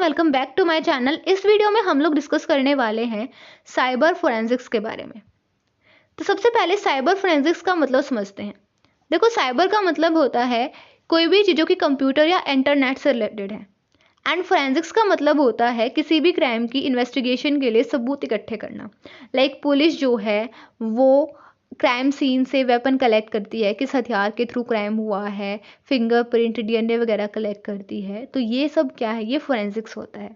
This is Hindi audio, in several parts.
Welcome back to my channel. इस वीडियो में हम लोग डिस्कस करने वाले हैं साइबर फोरेंसिक्स के बारे में। तो सबसे पहले साइबर फोरेंसिक्स का मतलब समझते हैं। देखो, साइबर का मतलब होता है कोई भी चीज़ों की कंप्यूटर या इंटरनेट से रिलेटेड है। एंड फोरेंसिक्स का मतलब होता है किसी भी क्राइम की इन्वेस्टिगेशन के लिए सबूत इकट्ठे करना। लाइक पुलिस जो है वो क्राइम सीन से वेपन कलेक्ट करती है, किस हथियार के थ्रू क्राइम हुआ है, फिंगरप्रिंट, डीएनए वगैरह कलेक्ट करती है। तो ये सब क्या है, ये फोरेंसिक्स होता है।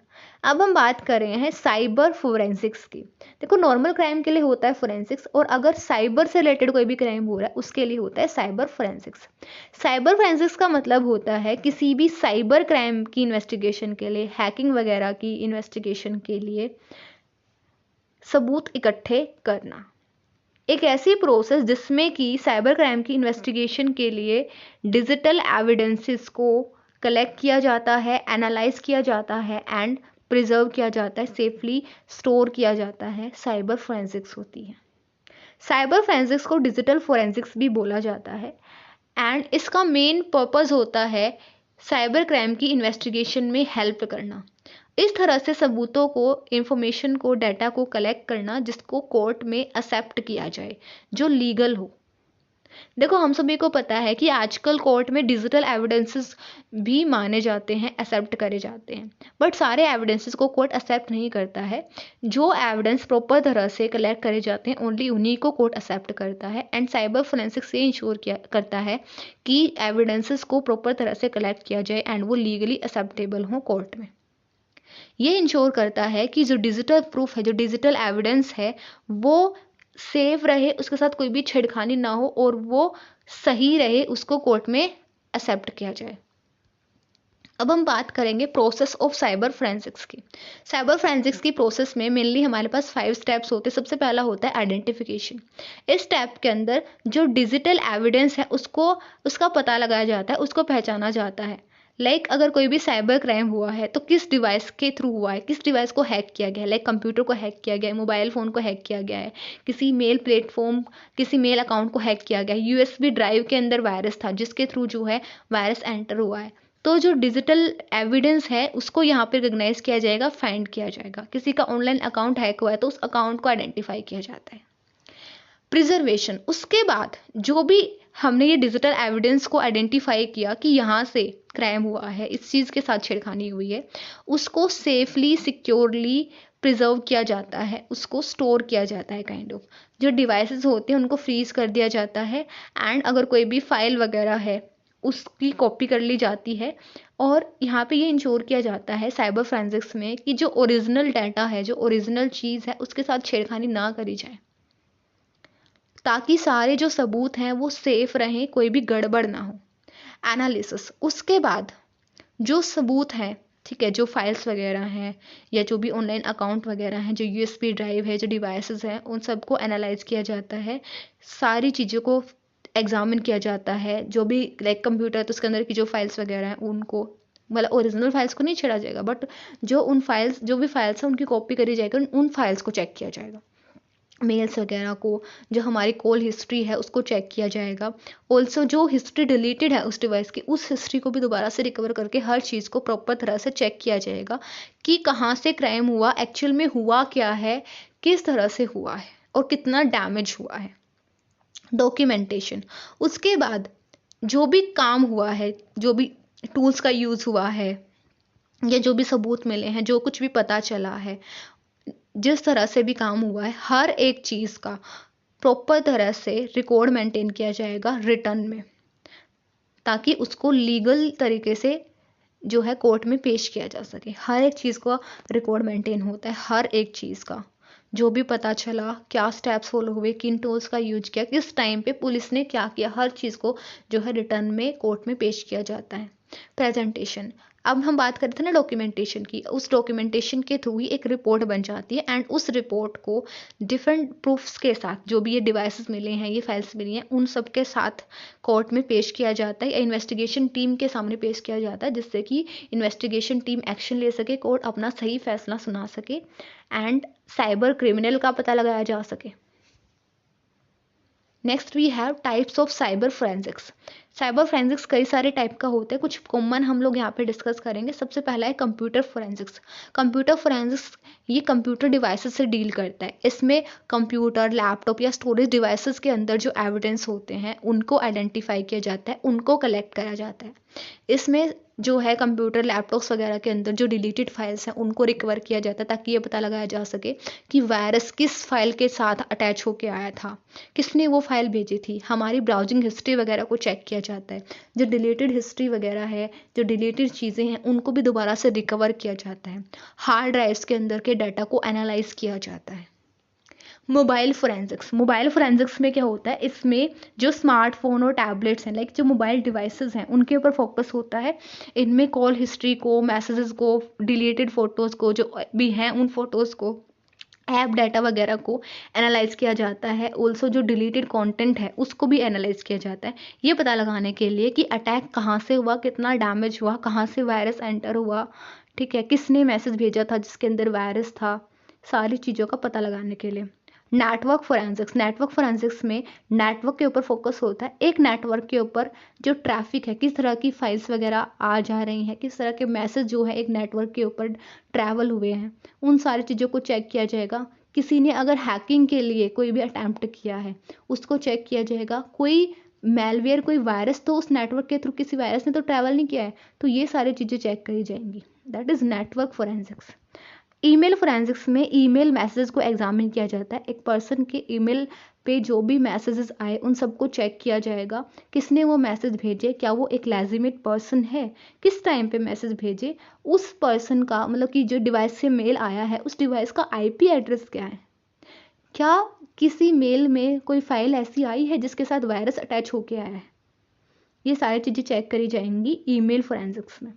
अब हम बात कर रहे हैं साइबर फोरेंसिक्स की। देखो, नॉर्मल क्राइम के लिए होता है फोरेंसिक्स, और अगर साइबर से रिलेटेड कोई भी क्राइम हो रहा है उसके लिए होता है साइबर फोरेंसिक्स। साइबर फोरेंसिक्स का मतलब होता है किसी भी साइबर क्राइम की इन्वेस्टिगेशन के लिए, हैकिंग वगैरह की इन्वेस्टिगेशन के लिए सबूत इकट्ठे करना। एक ऐसी प्रोसेस जिसमें कि साइबर क्राइम की इन्वेस्टिगेशन के लिए डिजिटल एविडेंसेस को कलेक्ट किया जाता है, एनालाइज किया जाता है एंड प्रिजर्व किया जाता है, सेफली स्टोर किया जाता है, साइबर फोरेंसिक्स होती है। साइबर फोरेंसिक्स को डिजिटल फोरेंसिक्स भी बोला जाता है एंड इसका मेन पर्पस होता है साइबर क्राइम की इन्वेस्टिगेशन में हेल्प करना। इस तरह से सबूतों को, इंफॉर्मेशन को, डाटा को कलेक्ट करना जिसको कोर्ट में एक्सेप्ट किया जाए, जो लीगल हो। देखो, हम सभी को पता है कि आजकल कोर्ट में डिजिटल एविडेंसेस भी माने जाते हैं, एक्सेप्ट करे जाते हैं, बट सारे एविडेंसेस को कोर्ट एक्सेप्ट नहीं करता है। जो एविडेंस प्रॉपर तरह से कलेक्ट करे जाते हैं ओनली उन्हीं को कोर्ट एक्सेप्ट करता है। एंड साइबर फोरेंसिक्स ये इंश्योर करता है कि एविडेंसेस को प्रॉपर तरह से कलेक्ट किया जाए एंड वो लीगली एक्सेप्टेबल हो कोर्ट में। ये इंश्योर करता है कि जो डिजिटल प्रूफ है, जो डिजिटल एविडेंस है, वो सेफ रहे, उसके साथ कोई भी छेड़खानी ना हो और वो सही रहे, उसको कोर्ट में एक्सेप्ट किया जाए। अब हम बात करेंगे प्रोसेस ऑफ साइबर फोरेंसिक्स की। साइबर फोरेंसिक्स की प्रोसेस में मेनली हमारे पास 5 स्टेप्स होते हैं। सबसे पहला होता है आइडेंटिफिकेशन। इस स्टेप के अंदर जो डिजिटल एविडेंस है उसका पता लगाया जाता है, उसको पहचाना जाता है। लाइक अगर कोई भी साइबर क्राइम हुआ है तो किस डिवाइस के थ्रू हुआ है, किस डिवाइस को हैक किया गया है। लाइक कंप्यूटर को हैक किया गया है, मोबाइल फ़ोन को हैक किया गया है, किसी मेल प्लेटफॉर्म, किसी मेल अकाउंट को हैक किया गया है, यूएसबी ड्राइव के अंदर वायरस था जिसके थ्रू जो है वायरस एंटर हुआ है। तो जो डिजिटल एविडेंस है उसको यहाँ पे रिकग्नाइज किया जाएगा, फाइंड किया जाएगा। किसी का ऑनलाइन अकाउंट हैक हुआ है तो उस अकाउंट को आइडेंटिफाई किया जाता है। प्रिजर्वेशन, उसके बाद जो भी हमने ये डिजिटल एविडेंस को आइडेंटिफाई किया कि यहाँ से क्राइम हुआ है, इस चीज़ के साथ छेड़खानी हुई है, उसको सेफली, सिक्योरली प्रिजर्व किया जाता है, उसको स्टोर किया जाता है। काइंड ऑफ जो डिवाइसेस होते हैं उनको फ्रीज कर दिया जाता है एंड अगर कोई भी फाइल वगैरह है उसकी कॉपी कर ली जाती है। और यहाँ पे ये इंश्योर किया जाता है साइबर फोरेंसिक्स में कि जो ओरिजिनल डाटा है, जो ओरिजिनल चीज़ है, उसके साथ छेड़खानी ना करी जाए, ताकि सारे जो सबूत हैं वो सेफ रहें, कोई भी गड़बड़ ना हो। एनालिसिस, उसके बाद जो सबूत हैं, ठीक है, जो फाइल्स वगैरह हैं या जो भी ऑनलाइन अकाउंट वगैरह हैं, जो यूएसबी ड्राइव है, जो डिवाइसेस हैं, उन सबको एनालाइज किया जाता है। सारी चीज़ों को एग्जामिन किया जाता है। जो भी लाइक कंप्यूटर है तो उसके अंदर की जो फाइल्स वगैरह हैं उनको, मतलब ओरिजिनल फाइल्स को नहीं छेड़ा जाएगा, बट जो भी फाइल्स हैं उनकी कॉपी करी जाएगी, उन फाइल्स को चेक किया जाएगा। मेल्स वगैरह को, जो हमारी कॉल हिस्ट्री है उसको चेक किया जाएगा। ऑल्सो जो हिस्ट्री डिलीटेड है उस डिवाइस की, उस हिस्ट्री को भी दोबारा से रिकवर करके हर चीज़ को प्रॉपर तरह से चेक किया जाएगा कि कहाँ से क्राइम हुआ, एक्चुअल में हुआ क्या है, किस तरह से हुआ है और कितना डैमेज हुआ है। डॉक्यूमेंटेशन, उसके बाद जो भी काम हुआ है, जो भी टूल्स का यूज़ हुआ है या जो भी सबूत मिले हैं, जो कुछ भी पता चला है, जिस तरह से भी काम हुआ है, हर एक चीज़ का प्रॉपर तरह से रिकॉर्ड मेंटेन किया जाएगा रिटर्न में, ताकि उसको लीगल तरीके से जो है कोर्ट में पेश किया जा सके। हर एक चीज़ का रिकॉर्ड मेंटेन होता है, हर एक चीज़ का, जो भी पता चला, क्या स्टेप्स फॉलो हुए, किन टूल्स का यूज किया, किस टाइम पे पुलिस ने क्या किया, हर चीज़ को जो है रिटर्न में कोर्ट में पेश किया जाता है। प्रेजेंटेशन, अब हम बात करते हैं ना डॉक्यूमेंटेशन की। उस डॉक्यूमेंटेशन के थ्रू ही एक रिपोर्ट बन जाती है एंड उस रिपोर्ट को डिफरेंट प्रूफ्स के साथ, जो भी ये डिवाइसेस मिले हैं, ये फाइल्स मिली हैं, उन सब के साथ कोर्ट में पेश किया जाता है या इन्वेस्टिगेशन टीम के सामने पेश किया जाता है, जिससे कि इन्वेस्टिगेशन टीम एक्शन ले सके, कोर्ट अपना सही फैसला सुना सके एंड साइबर क्रिमिनल का पता लगाया जा सके। Next we have types of cyber forensics. Cyber forensics कई सारे टाइप का होता है, कुछ कॉमन हम लोग यहाँ पे डिस्कस करेंगे। सबसे पहला है कंप्यूटर फोरेंसिक्स। कंप्यूटर फोरेंसिक्स ये कंप्यूटर डिवाइसेस से डील करता है। इसमें कंप्यूटर, लैपटॉप या स्टोरेज डिवाइसेस के अंदर जो एविडेंस होते हैं उनको आइडेंटिफाई किया जाता है, उनको कलेक्ट करा जाता है। इसमें जो है कंप्यूटर, लैपटॉप्स वगैरह के अंदर जो डिलीटेड फाइल्स हैं उनको रिकवर किया जाता है, ताकि ये पता लगाया जा सके कि वायरस किस फाइल के साथ अटैच होके आया था, किसने वो फाइल भेजी थी। हमारी ब्राउजिंग हिस्ट्री वगैरह को चेक किया जाता है। जो डिलीटेड हिस्ट्री वगैरह है, जो डिलीटेड चीज़ें हैं, उनको भी दोबारा से रिकवर किया जाता है। हार्ड ड्राइव्स के अंदर के डाटा को एनालाइज किया जाता है। Mobile forensics. मोबाइल फोरेंसिक्स में क्या होता है, इसमें जो स्मार्टफोन और टैबलेट्स हैं, लाइक जो मोबाइल डिवाइसेस हैं, उनके ऊपर फोकस होता है। इनमें कॉल हिस्ट्री को, मैसेजेस को, डिलीटेड फोटोज़ को, जो भी हैं उन फोटोज़ को, ऐप डाटा वगैरह को एनालाइज किया जाता है। ऑल्सो जो डिलीटेड कंटेंट है उसको भी एनालाइज किया जाता है, ये पता लगाने के लिए कि अटैक कहाँ से हुआ, कितना डैमेज हुआ, कहाँ से वायरस एंटर हुआ, ठीक है, किसने मैसेज भेजा था जिसके अंदर वायरस था, सारी चीज़ों का पता लगाने के लिए। Network forensics. नेटवर्क फोरेंसिक्स में नेटवर्क के ऊपर फोकस होता है। एक नेटवर्क के ऊपर जो ट्रैफिक है, किस तरह की फाइल्स वगैरह आ जा रही हैं, किस तरह के मैसेज जो है एक नेटवर्क के ऊपर ट्रैवल हुए हैं, उन सारी चीज़ों को चेक किया जाएगा। किसी ने अगर हैकिंग के लिए कोई भी अटैम्प्ट किया है उसको चेक किया जाएगा। कोई मेलवेयर, कोई वायरस तो उस नेटवर्क के थ्रू किसी वायरस ने तो ट्रैवल नहीं किया है, तो ये सारी चीज़ें चेक करी जाएंगी। That is network forensics. Email forensics में ईमेल मैसेज को एग्जामिन किया जाता है। एक पर्सन के ईमेल पे जो भी मैसेजेस आए उन सबको चेक किया जाएगा। किसने वो मैसेज भेजे, क्या वो एक लेजिमेट पर्सन है, किस टाइम पे मैसेज भेजे, उस पर्सन का मतलब कि जो डिवाइस से मेल आया है उस डिवाइस का आईपी एड्रेस क्या है, क्या किसी मेल में कोई फाइल ऐसी आई है जिसके साथ वायरस अटैच होके आया है। ये सारी चीज़ें चेक करी जाएंगी ईमेल फोरेंसिक्स में।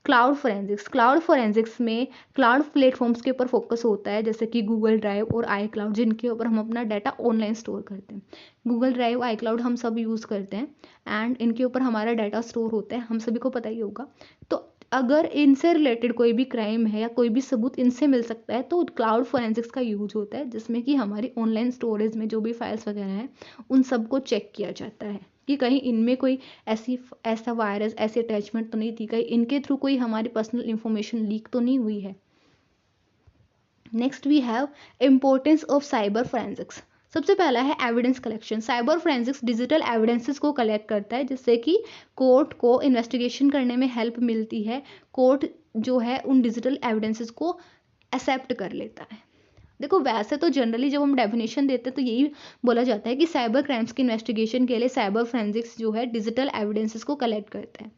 Cloud forensics. क्लाउड फोरेंसिक्स में क्लाउड प्लेटफॉर्म्स के ऊपर फोकस होता है, जैसे कि गूगल ड्राइव और आई क्लाउड, जिनके ऊपर हम अपना डाटा ऑनलाइन स्टोर करते हैं। गूगल ड्राइव, आई क्लाउड हम सब यूज़ करते हैं एंड इनके ऊपर हमारा डाटा स्टोर होता है, हम सभी को पता ही होगा। तो अगर इनसे रिलेटेड कोई भी क्राइम है या कोई भी सबूत इनसे मिल सकता है तो क्लाउड फोरेंसिक्स का यूज होता है, जिसमें कि हमारी ऑनलाइन स्टोरेज में जो भी फाइल्स वगैरह हैं उन सबको चेक किया जाता है कि कहीं इनमें कोई ऐसा वायरस, ऐसी अटैचमेंट तो नहीं थी, कहीं इनके थ्रू कोई हमारी पर्सनल इंफॉर्मेशन लीक तो नहीं हुई है। Next we have importance of cyber forensics. सबसे पहला है evidence collection. Cyber forensics digital evidences को कलेक्ट करता है, जिससे कि कोर्ट को इन्वेस्टिगेशन करने में हेल्प मिलती है। कोर्ट जो है उन डिजिटल एविडेंसेस को एक्सेप्ट कर लेता है। देखो वैसे तो जनरली जब हम डेफिनेशन देते हैं तो यही बोला जाता है कि साइबर क्राइम्स की इन्वेस्टिगेशन के लिए साइबर फोरेंसिक्स जो है डिजिटल एविडेंसेस को कलेक्ट करता है,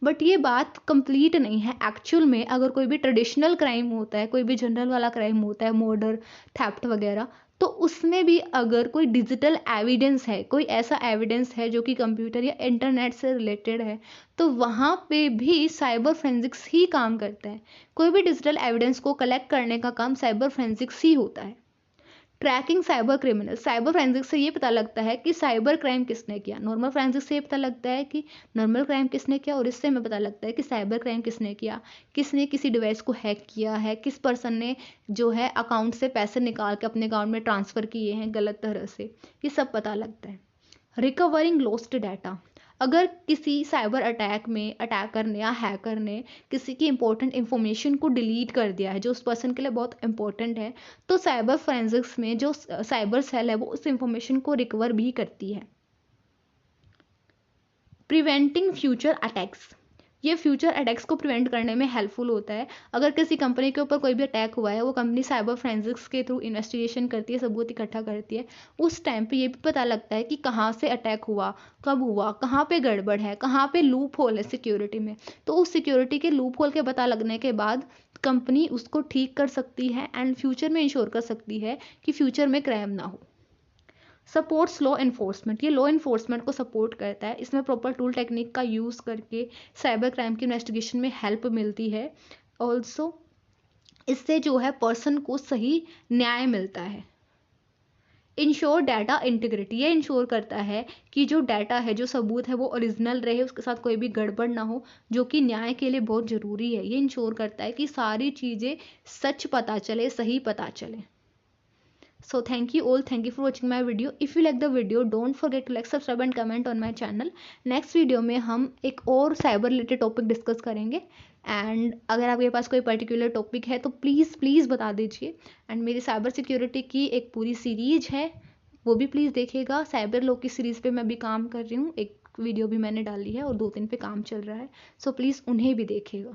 बट ये बात कंप्लीट नहीं है। एक्चुअल में अगर कोई भी ट्रेडिशनल क्राइम होता है, कोई भी जनरल वाला क्राइम होता है, मर्डर, थेफ्ट वगैरह, तो उसमें भी अगर कोई डिजिटल एविडेंस है, कोई ऐसा एविडेंस है जो कि कंप्यूटर या इंटरनेट से रिलेटेड है, तो वहाँ पे भी साइबर फोरेंसिक्स ही काम करता है। कोई भी डिजिटल एविडेंस को कलेक्ट करने का काम साइबर फोरेंसिक्स ही होता है। Tracking cyber criminal. Cyber forensics से ये पता लगता है कि साइबर क्राइम किसने किया। नॉर्मल फोरेंसिक्स से ये पता लगता है कि नॉर्मल क्राइम किसने किया, और इससे हमें पता लगता है कि साइबर क्राइम किसने किया, किसने किसी डिवाइस को हैक किया है, किस पर्सन ने जो है अकाउंट से पैसे निकाल के अपने अकाउंट में ट्रांसफ़र किए हैं गलत तरह से, ये सब पता लगता है। Recovering lost data. अगर किसी साइबर अटैक में अटैकर ने या हैकर ने किसी की इंपॉर्टेंट इंफॉर्मेशन को डिलीट कर दिया है जो उस पर्सन के लिए बहुत इंपॉर्टेंट है, तो साइबर फोरेंसिक्स में जो साइबर सेल है वो उस इंफॉर्मेशन को रिकवर भी करती है। Preventing future attacks. ये फ्यूचर अटैक्स को प्रिवेंट करने में हेल्पफुल होता है। अगर किसी कंपनी के ऊपर कोई भी अटैक हुआ है, वो कंपनी साइबर फोरेंसिक्स के थ्रू इन्वेस्टिगेशन करती है, सबूत इकट्ठा करती है। उस टाइम पे ये भी पता लगता है कि कहाँ से अटैक हुआ, कब हुआ, कहाँ पे गड़बड़ है, कहाँ पे लूप होल है सिक्योरिटी में। तो उस सिक्योरिटी के लूप होल के पता लगने के बाद कंपनी उसको ठीक कर सकती है एंड फ्यूचर में इंश्योर कर सकती है कि फ्यूचर में क्राइम ना हो। Supports law enforcement. ये लॉ इन्फोर्समेंट को सपोर्ट करता है। इसमें प्रॉपर टूल टेक्निक का यूज़ करके साइबर क्राइम की इन्वेस्टिगेशन में हेल्प मिलती है। ऑल्सो इससे जो है पर्सन को सही न्याय मिलता है। Ensure data integrity. ये इंश्योर करता है कि जो डाटा है, जो सबूत है, वो ओरिजिनल रहे, उसके साथ कोई भी गड़बड़ ना हो, जो कि न्याय के लिए बहुत ज़रूरी है। ये इंश्योर करता है कि सारी चीज़ें सच पता चले, सही पता चले। So thank you all. Thank you for watching my video. If you like the video, don't forget to like, subscribe and comment on my channel. Next video में हम एक और साइबर रिलेटेड टॉपिक डिस्कस करेंगे. एंड अगर आपके पास कोई पर्टिकुलर टॉपिक है तो प्लीज़ प्लीज़ बता दीजिए. एंड मेरी साइबर सिक्योरिटी की एक पूरी सीरीज है, वो भी प्लीज़ देखिएगा. साइबर लॉ की सीरीज़ पे मैं भी काम कर रही हूँ, एक वीडियो भी मैंने डाली है और 2-3 पे काम चल रहा है. सो प्लीज़ उन्हें भी देखिएगा.